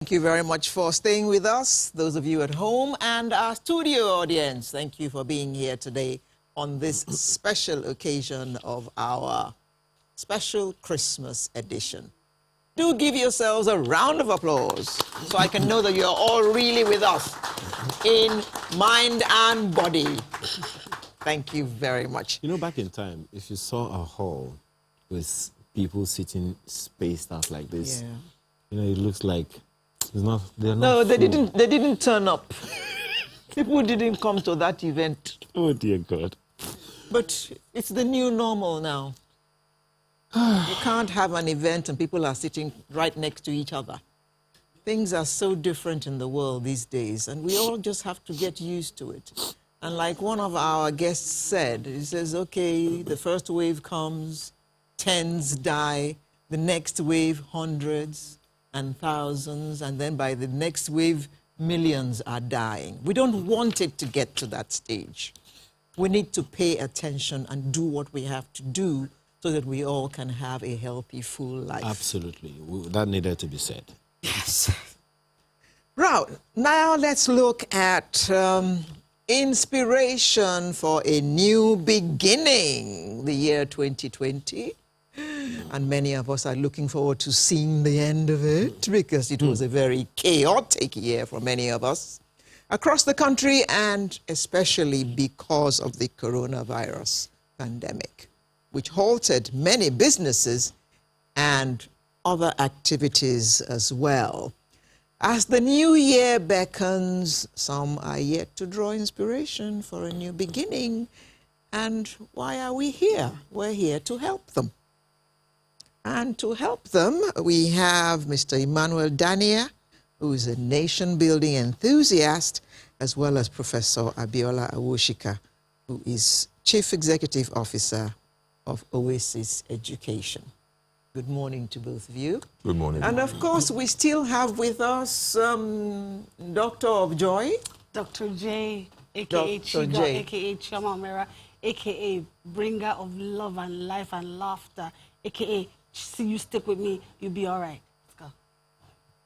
Thank you very much for staying with us, those of you at home and our studio audience. Thank you for being here today on this special occasion of our special Christmas edition. Do give yourselves a round of applause so I can know that you're all really with us in mind and body. Thank you very much. You know, back in time, if you saw a hall with people sitting spaced out like this, you know, it looks like they're not no, they full. didn't turn up. People didn't come to that event. Oh, dear God. But it's the new normal now. You can't have an event and people are sitting right next to each other. Things are so different in the world these days, and we all just have to get used to it. And like one of our guests said, he says, okay, the first wave comes, tens die, the next wave, hundreds and thousands, and then by the next wave, millions are dying. We don't want it to get to that stage. We need to pay attention and do what we have to do so that we all can have a healthy, full life. Absolutely. That needed to be said. Yes. Right. Now let's look at inspiration for a new beginning, the year 2020. And many of us are looking forward to seeing the end of it because it was a very chaotic year for many of us across the country, and especially because of the coronavirus pandemic, which halted many businesses and other activities as well. As the new year beckons, some are yet to draw inspiration for a new beginning. And why are we here? We're here to help them. And to help them, we have Mr. Emmanuel Dania, who is a nation-building enthusiast, as well as Professor Abiola Awoshika, who is Chief Executive Officer of Oasis Education. Good morning to both of you. Good morning. And of course, we still have with us Doctor of Joy. Dr. J, a.k.a. Chiga, a.k.a. Chama Mera, a.k.a. Bringer of Love and Life and Laughter, a.k.a. See, you stick with me, you'll be all right. Let's go.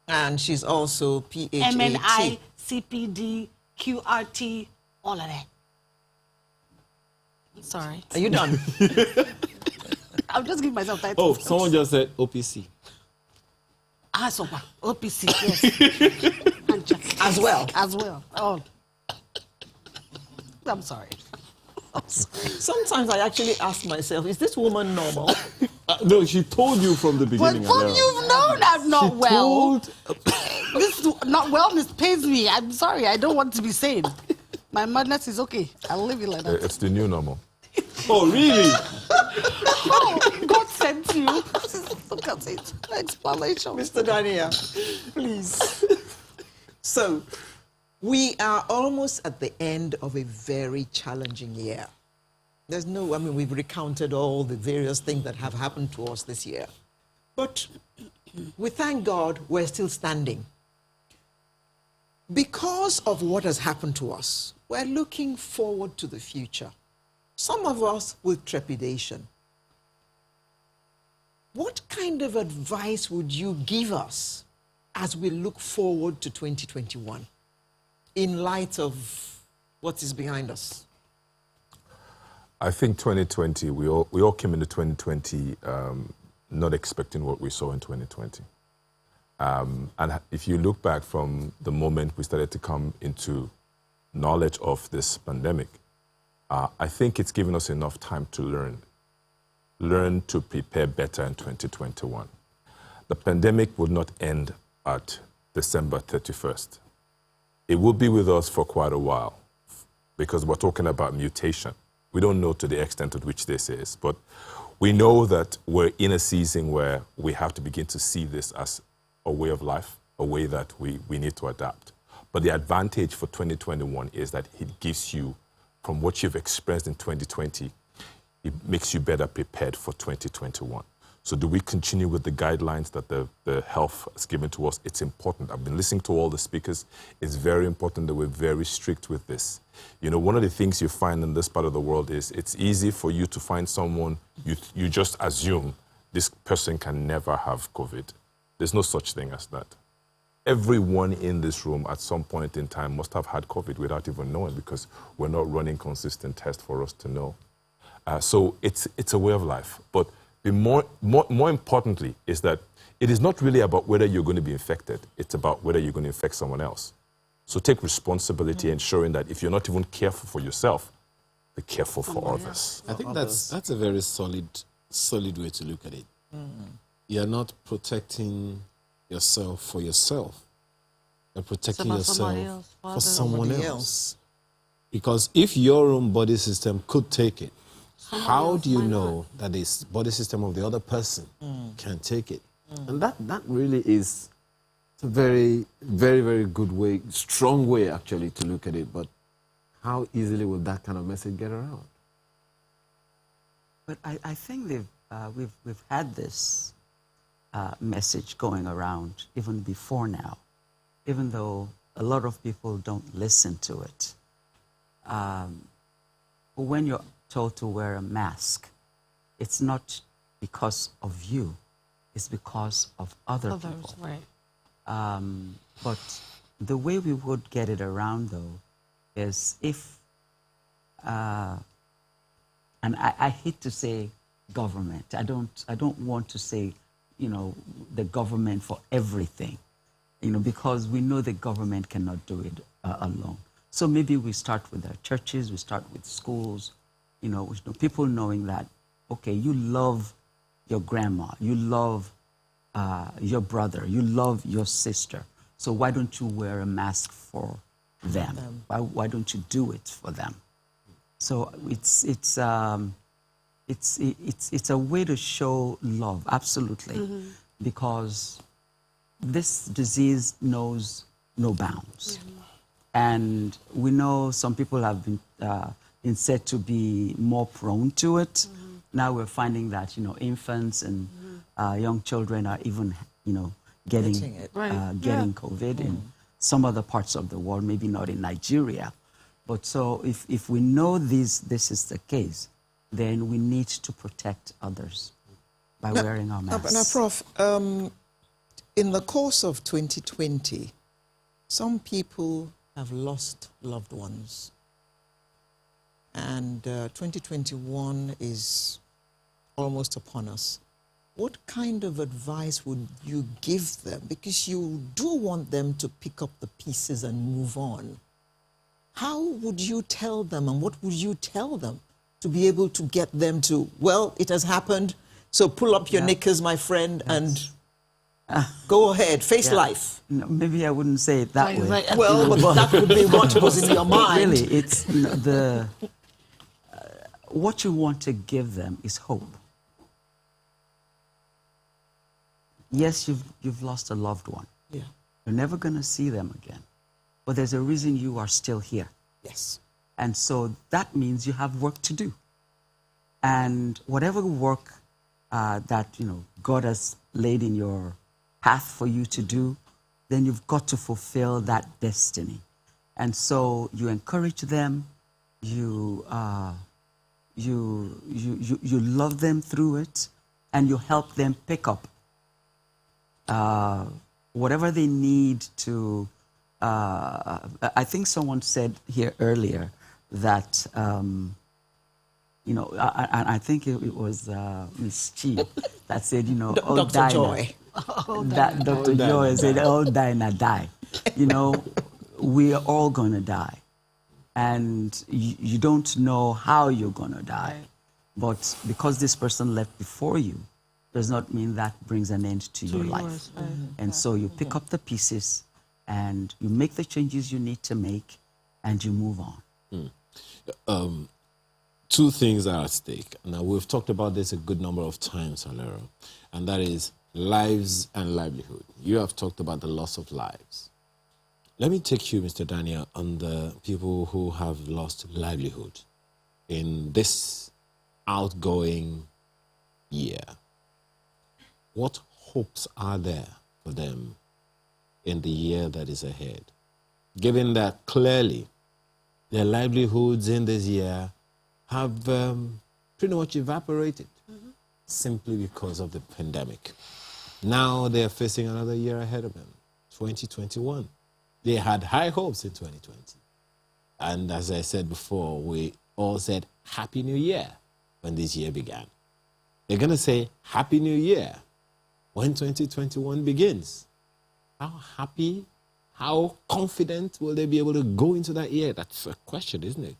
And she's also PhD. MNI, CPD, QRT, all of that. Sorry. Are you done? I'll just give myself titles. Oh, someone just said OPC. Ah, so OPC, yes. As well. As well. Oh. I'm sorry. Sometimes I actually ask myself, is this woman normal? No, she told you from the But beginning. from you've known I'm not well. Told... This not wellness pains me. I'm sorry. I don't want to be sane. My madness is okay. I'll leave it like that. It's the new normal. Oh, really? Oh, God sent you. Look at it. Explanation. Mr. Dania, please. So, we are almost at the end of a very challenging year. There's no, I mean, we've recounted all the various things that have happened to us this year. But we thank God we're still standing. Because of what has happened to us, we're looking forward to the future. Some of us with trepidation. What kind of advice would you give us as we look forward to 2021 in light of what is behind us? I think 2020, we all came into 2020 not expecting what we saw in 2020. And if you look back from the moment we started to come into knowledge of this pandemic, I think it's given us enough time to learn to prepare better in 2021. The pandemic would not end at December 31st. It will be with us for quite a while because we're talking about mutation. We don't know to the extent at which this is, but we know that we're in a season where we have to begin to see this as a way of life, a way that we need to adapt. But the advantage for 2021 is that it gives you, from what you've experienced in 2020, it makes you better prepared for 2021. So do we continue with the guidelines that the health has given to us? It's important. I've been listening to all the speakers. It's very important that we're very strict with this. You know, one of the things you find in this part of the world is it's easy for you to find someone you just assume this person can never have COVID. There's no such thing as that. everyone in this room at some point in time must have had COVID without even knowing, because we're not running consistent tests for us to know. So it's a way of life. But more importantly is that it is not really about whether you're going to be infected. It's about whether you're going to infect someone else. So take responsibility, ensuring that if you're not even careful for yourself, be careful for others. I think that's a very solid way to look at it. You're not protecting yourself for yourself. You're protecting yourself for someone else. Because if your own body system could take it, how do you know that the body system of the other person can take it? And that really is a very, very, very good way, strong way actually to look at it. But how easily will that kind of message get around? But I think we've had this message going around even before now, even though a lot of people don't listen to it. When you're told to wear a mask, it's not because of you, it's because of other people. Right. But the way we would get it around, though, is if, and I hate to say government. I don't want to say, the government for everything, because we know the government cannot do it alone. So maybe we start with our churches, we start with schools, people knowing that, okay, you love your grandma, you love your brother, you love your sister. So why don't you wear a mask for them? Why don't you do it for them? So it's a way to show love, absolutely, because this disease knows no bounds. And we know some people have been said to be more prone to it. Now we're finding that, infants and young children are even, getting COVID in some other parts of the world, maybe not in Nigeria. But so if we know this is the case, then we need to protect others by wearing our masks. Now, Prof, in the course of 2020, some people have lost loved ones. And 2021 is almost upon us. What kind of advice would you give them? Because you do want them to pick up the pieces and move on. How would you tell them, and what would you tell them to be able to get them to, well, it has happened, so pull up your knickers, my friend, and go ahead, face life? No, maybe I wouldn't say it that way. Well, but that would be what was in your mind. Really, it's what you want to give them is hope. Yes, you've lost a loved one. Yeah. You're never going to see them again. But there's a reason you are still here. Yes. And so that means you have work to do. And whatever work that, God has laid in your path for you to do, then you've got to fulfill that destiny. And so you encourage them, you love them through it, and you help them pick up whatever they need to. I think someone said here earlier that, I think it was Miss Chi that said, all Dr. Joy. That Dr. Joy said, all die and die. We are all going to die. And you don't know how you're going to die. But because this person left before you, does not mean that brings an end to your life. And so you pick up the pieces and you make the changes you need to make and you move on. Two things are at stake. Now, we've talked about this a good number of times, Alero, and that is lives and livelihood. You have talked about the loss of lives. Let me take you, Mr. Daniel, on the people who have lost livelihood in this outgoing year. What hopes are there for them in the year that is ahead? Given that clearly their livelihoods in this year have pretty much evaporated simply because of the pandemic. Now they're facing another year ahead of them. 2021. They had high hopes in 2020. And as I said before, we all said Happy New Year when this year began. They're going to say Happy New Year when 2021 begins. How happy, how confident will they be able to go into that year? That's a question, isn't it?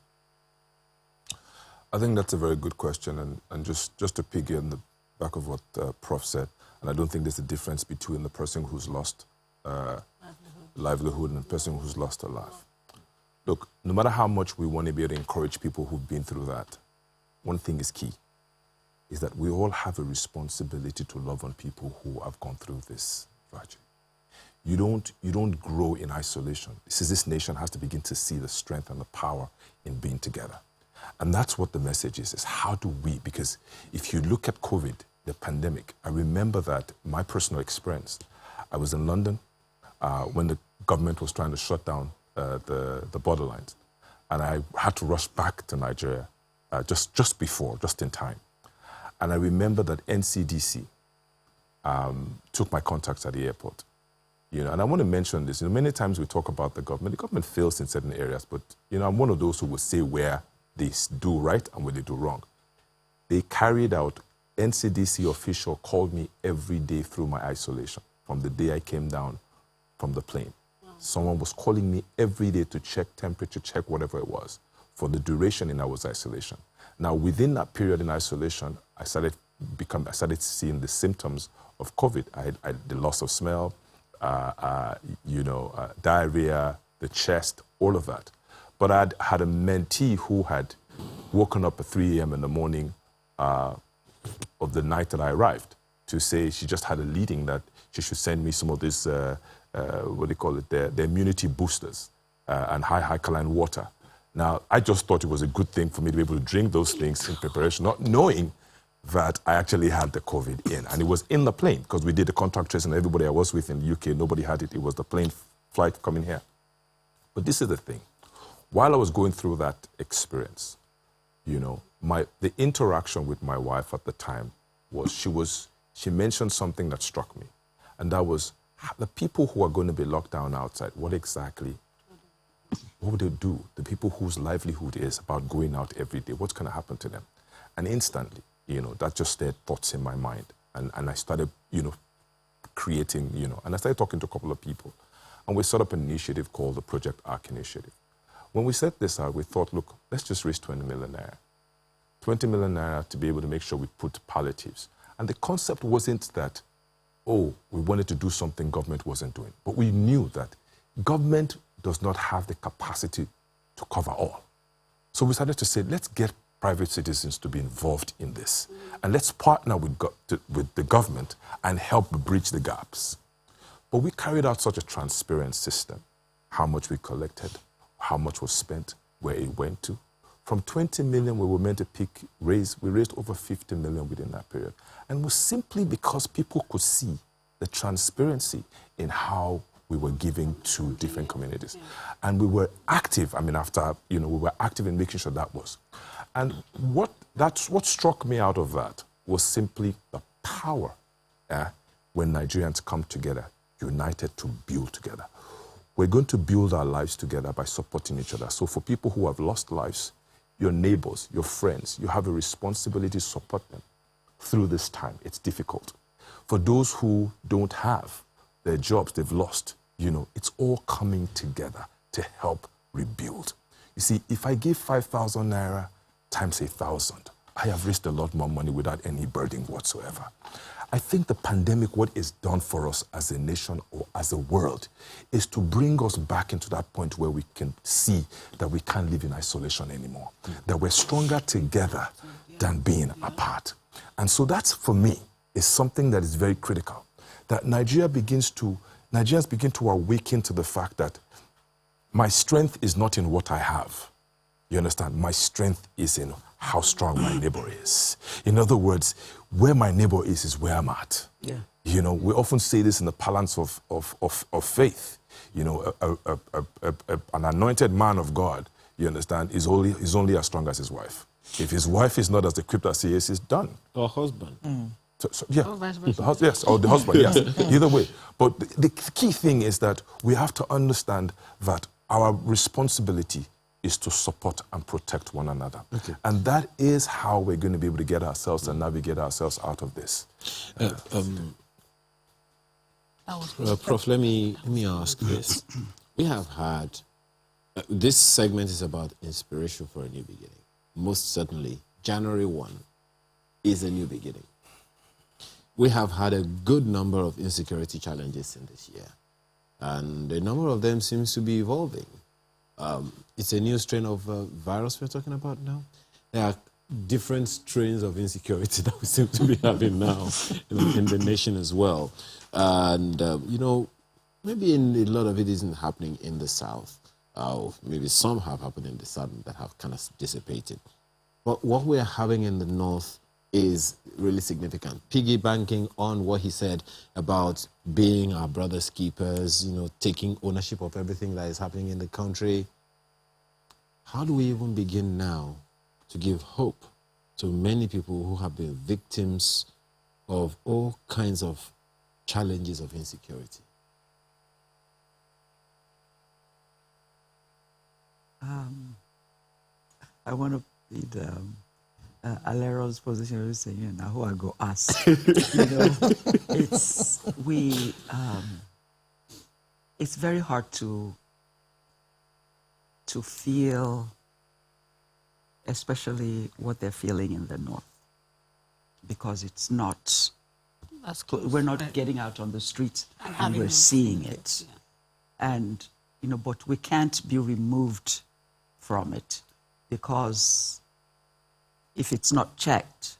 I think that's a very good question. And just to piggy on the back of what Prof said, and I don't think there's a difference between the person who's lost livelihood and the person who's lost a life. Look, no matter how much we want to be able to encourage people who've been through that, one thing is key, is that we all have a responsibility to love on people who have gone through this tragedy. You don't grow in isolation. This nation has to begin to see the strength and the power in being together. And that's what the message is how do we, because if you look at COVID, the pandemic, I remember that my personal experience, I was in London when the government was trying to shut down the borderlines. And I had to rush back to Nigeria just in time. And I remember that NCDC took my contacts at the airport. And I want to mention this. Many times we talk about the government fails in certain areas, but I'm one of those who will say where they do right and where they do wrong. They carried out, NCDC official called me every day through my isolation, from the day I came down from the plane. Wow. Someone was calling me every day to check temperature, check whatever it was, for the duration in our isolation. Now, within that period in isolation, I started seeing the symptoms of COVID. I had the loss of smell, diarrhea, the chest, all of that. But I had a mentee who had woken up at 3 a.m. in the morning of the night that I arrived to say she just had a leading that she should send me some of this, the immunity boosters and high alkaline water. Now, I just thought it was a good thing for me to be able to drink those things in preparation, not knowing that I actually had the COVID in. And it was in the plane, because we did the contact tracing, and everybody I was with in the UK, nobody had it. It was the plane flight coming here. But this is the thing. While I was going through that experience, the interaction with my wife at the time was, she mentioned something that struck me. And that was, the people who are going to be locked down outside, what would they do? The people whose livelihood is about going out every day, what's going to happen to them? And instantly, that just stirred thoughts in my mind. And I started, creating, and I started talking to a couple of people. And we set up an initiative called the Project ARC Initiative. When we set this out, we thought, look, let's just raise 20 million naira. 20 million naira to be able to make sure we put palliatives. And the concept wasn't that, we wanted to do something government wasn't doing. But we knew that government does not have the capacity to cover all. So we started to say, let's get private citizens to be involved in this. And let's partner with the government and help bridge the gaps. But we carried out such a transparent system, how much we collected, how much was spent, where it went to. From 20 million we were meant to we raised over 50 million within that period. And it was simply because people could see the transparency in how we were giving to different communities. And we were active, we were active in making sure that was. And what struck me out of that was simply the power when Nigerians come together, united to build together. We're going to build our lives together by supporting each other. So for people who have lost lives, your neighbors, your friends, you have a responsibility to support them through this time. It's difficult. For those who don't have their jobs, they've lost, it's all coming together to help rebuild. You see, if I give 5,000 naira times 1,000, I have raised a lot more money without any burden whatsoever. I think the pandemic, what it's done for us as a nation or as a world, is to bring us back into that point where we can see that we can't live in isolation anymore, that we're stronger together than being apart. And so that's, for me, is something that is very critical, that Nigerians begin to awaken to the fact that my strength is not in what I have. You understand? My strength is in how strong my neighbor is. In other words, where my neighbor is where I'm at. Yeah. We often say this in the parlance of faith. An anointed man of God, you understand, is only as strong as his wife. If his wife is not as equipped as he is, he's done. Or husband. Yeah, or vice versa. yes, or the husband, yes, either way. But the key thing is that we have to understand that our responsibility is to support and protect one another. Okay. And that is how we're going to be able to get ourselves and navigate ourselves out of this. Prof, let me ask this. We have had, this segment is about inspiration for a new beginning. Most certainly, January 1 is a new beginning. We have had a good number of insecurity challenges in this year, and a number of them seems to be evolving. It's a new strain of virus we're talking about now. There are different strains of insecurity that we seem to be having now in the nation as well. And, you know, maybe a lot of it isn't happening in the South. Maybe some have happened in the South that have kind of dissipated. But what we're having in the North is really significant. Piggybanking on what he said about being our brother's keepers, you know, taking ownership of everything that is happening in the country. How do we even begin now to give hope to many people who have been victims of all kinds of challenges of insecurity? I want to be the Alero's position of saying, you know, who I go ask. You know, it's very hard to feel, especially what they're feeling in the North, because it's not. We're not getting out on the streets and we're seeing it, and you know, but we can't be removed from it, because if it's not checked,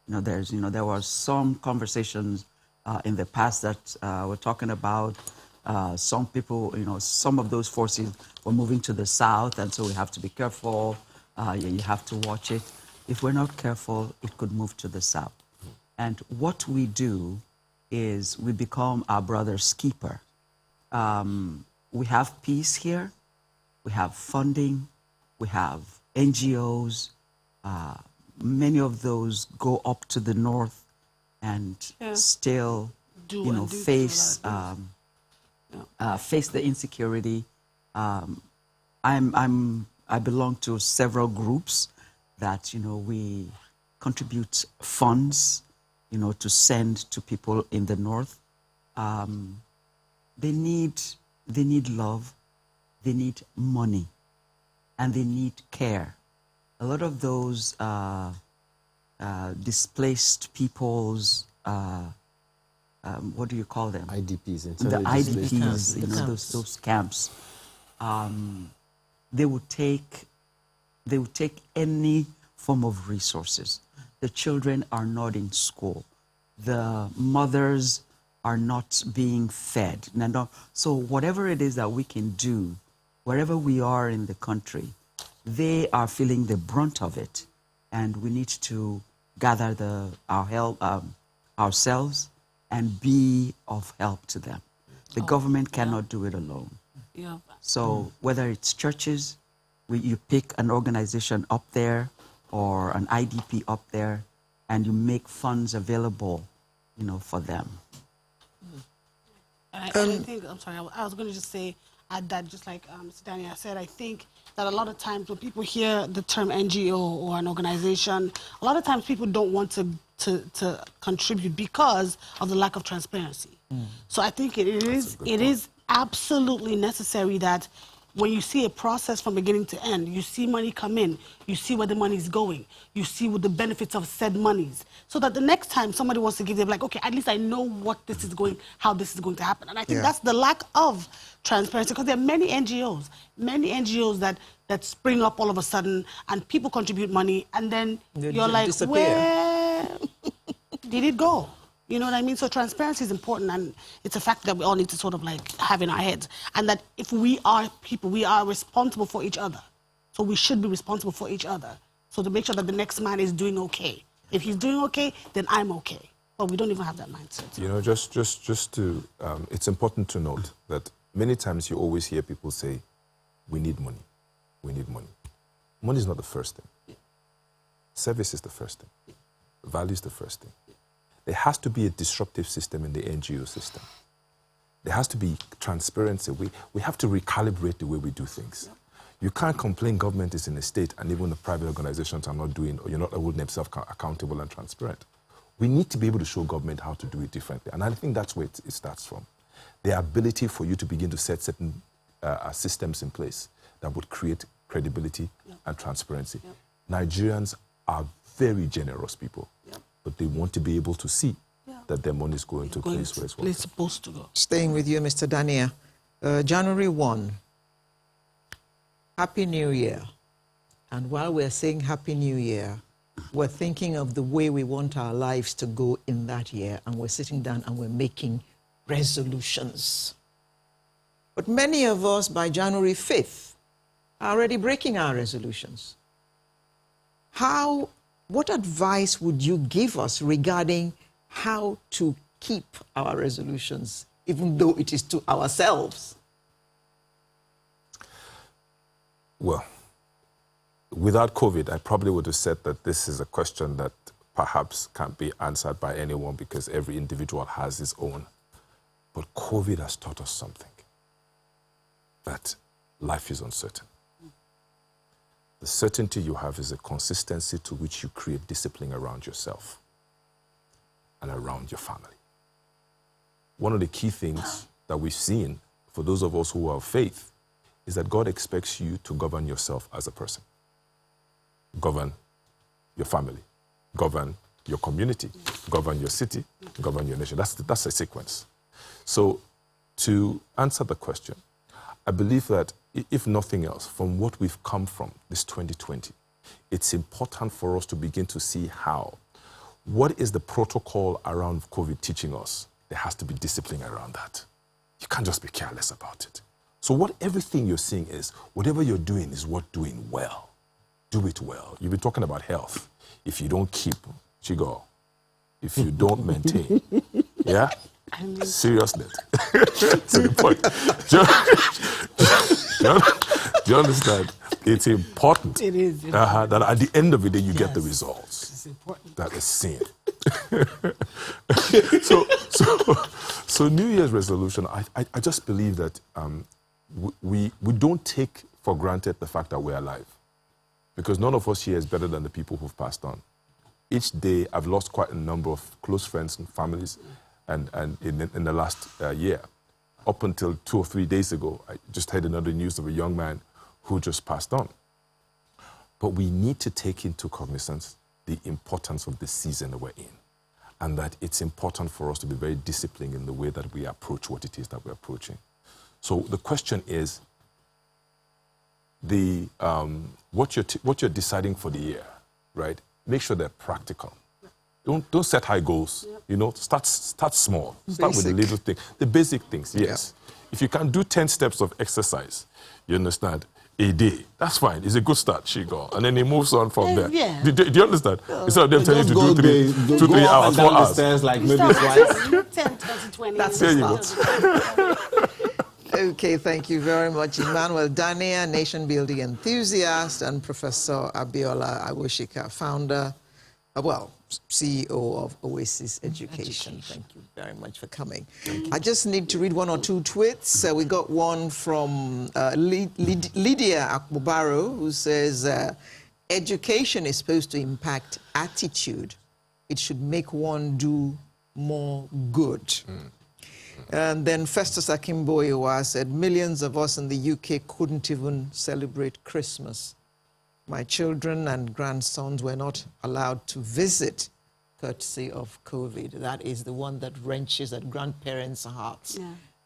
you know, there was some conversations in the past that were talking about some people, you know, some of those forces were moving to the south, and so we have to be careful. You have to watch it. If we're not careful, it could move to the south. And what we do is we become our brother's keeper. We have peace here. We have funding. We have NGOs. Many of those go up to the north and still, face face the insecurity. I belong to several groups that, you know, we contribute funds, you know, to send to people in the north. They need love, they need money, and they need care. A lot of those displaced peoples, what do you call them? IDPs. The IDPs, you know, those camps. They would take any form of resources. The children are not in school. The mothers are not being fed. So whatever it is that we can do, wherever we are in the country, they are feeling the brunt of it, and we need to gather our help ourselves and be of help to them. The government cannot do it alone. Yeah. So whether it's churches, you pick an organization up there or an IDP up there, and you make funds available, you know, for them. I think, I'm sorry, I was going to just say, add that, just like Mr. Daniel said, I think that a lot of times when people hear the term NGO or an organization, a lot of times people don't want to contribute because of the lack of transparency. So I think it is absolutely necessary that when you see a process from beginning to end, you see money come in, you see where the money is going, you see what the benefits of said monies, so that the next time somebody wants to give, they're like, okay, at least I know what this is going, how this is going to happen. And I think that's the lack of transparency, because there are many NGOs that spring up all of a sudden, and people contribute money, and then you're like, where did it go? You know what I mean? So transparency is important, and it's a fact that we all need to sort of like have in our heads. And that if we are people, we are responsible for each other. So we should be responsible for each other. So to make sure that the next man is doing okay. If he's doing okay, then I'm okay. But we don't even have that mindset. You know, just to, it's important to note that many times you always hear people say, we need money, we need money. Money is not the first thing. Service is the first thing. Value is the first thing. There has to be a disruptive system in the NGO system. There has to be transparency. We have to recalibrate the way we do things. Yep. You can't complain government is in a state and even the private organizations are not doing, or you're not holding themselves accountable and transparent. We need to be able to show government how to do it differently. And I think that's where it starts from. The ability for you to begin to set certain systems in place that would create credibility and transparency. Yep. Nigerians are very generous people, but they want to be able to see that their money is going to a place where it's supposed to go. Staying with you, Mr. Dania, January 1, Happy New Year. And while we're saying Happy New Year, we're thinking of the way we want our lives to go in that year, and we're sitting down and we're making resolutions. But many of us, by January 5th, are already breaking our resolutions. What advice would you give us regarding how to keep our resolutions, even though it is to ourselves? Well, without COVID, I probably would have said that this is a question that perhaps can't be answered by anyone because every individual has his own. But COVID has taught us something, that life is uncertain. The certainty you have is a consistency to which you create discipline around yourself and around your family. One of the key things that we've seen for those of us who are of faith is that God expects you to govern yourself as a person. Govern your family, govern your community, govern your city, govern your nation. That's a sequence. So to answer the question, I believe that if nothing else, from what we've come from this 2020, it's important for us to begin to see what is the protocol around COVID teaching us? There has to be discipline around that. You can't just be careless about it. So everything you're seeing is, whatever you're doing is worth doing well. Do it well. You've been talking about health. If you don't keep, chigo, if you don't maintain, yeah? Seriously. To the point. Do you understand? It's important. It is. That at the end of the day, you get the results. It's important. That is seen. So New Year's resolution, I just believe that we don't take for granted the fact that we're alive. Because none of us here is better than the people who've passed on. Each day, I've lost quite a number of close friends and families and in the last year. Up until 2 or 3 days ago, I just heard another news of a young man who just passed on. But we need to take into cognizance the importance of the season that we're in, and that it's important for us to be very disciplined in the way that we approach what it is that we're approaching. So the question is, what you're deciding for the year, right? Make sure they're practical. Don't set high goals. You know, start small. Start with the little things, the basic things. Yes. Yeah. If you can do 10 steps of exercise, you understand, a day, that's fine. It's a good start, Shigo. And then it moves on from there. Yeah. Do you understand? Instead of them telling you to do 2-3 hours, 4 hours. Stairs like maybe twice. 10, 20. That's there the you start. Okay, thank you very much, Emmanuel Dania, nation-building enthusiast, and Professor Abiola Awoshika, founder, CEO of Oasis Education. Thank you very much for coming. I just need to read 1 or 2 tweets. We got one from Lydia Akbobaro, who says, education is supposed to impact attitude. It should make one do more good. And then Festus Akimboyewa said, millions of us in the UK couldn't even celebrate Christmas. My children and grandsons were not allowed to visit, courtesy of COVID. That is the one that wrenches at grandparents' hearts,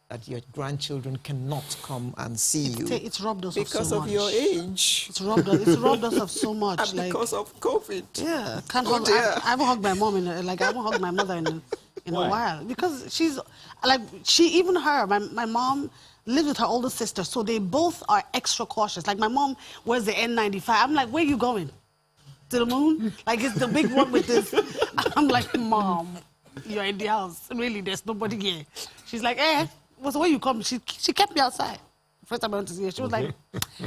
that your grandchildren cannot come and see you. It's robbed us because of so of much. your age. It's robbed us of so much. And because of COVID. Yeah, I haven't hugged my mom I haven't hugged my mother in a while, because she's like, my mom lives with her older sister, so they both are extra cautious. Like, my mom wears the N95. I'm like, where are you going? To the moon? Like, it's the big one with this. I'm like, Mom, you're in the house. Really, there's nobody here. She's like, so when you come, she kept me outside First time I went to see her, she was like,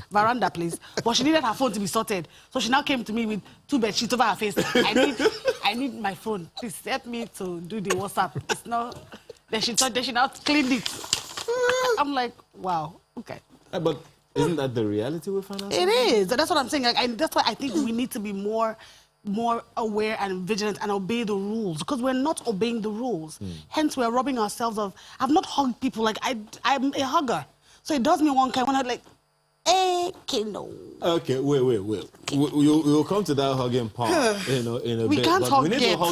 veranda, please. But she needed her phone to be sorted. So she now came to me with 2 bed sheets over her face. I need my phone. Please help me to do the WhatsApp. It's not... Then she now cleaned it. I'm like, wow, okay. But isn't that the reality we find ourselves? It is. That's what I'm saying. Like, that's why I think we need to be more aware and vigilant and obey the rules, because we're not obeying the rules. Hence, we're robbing ourselves of... I've not hugged people. Like, I'm a hugger. So it does me one kind when I'm like, no. Okay, wait. We'll come to that hugging part in a bit. We can't hug we need yet. to hug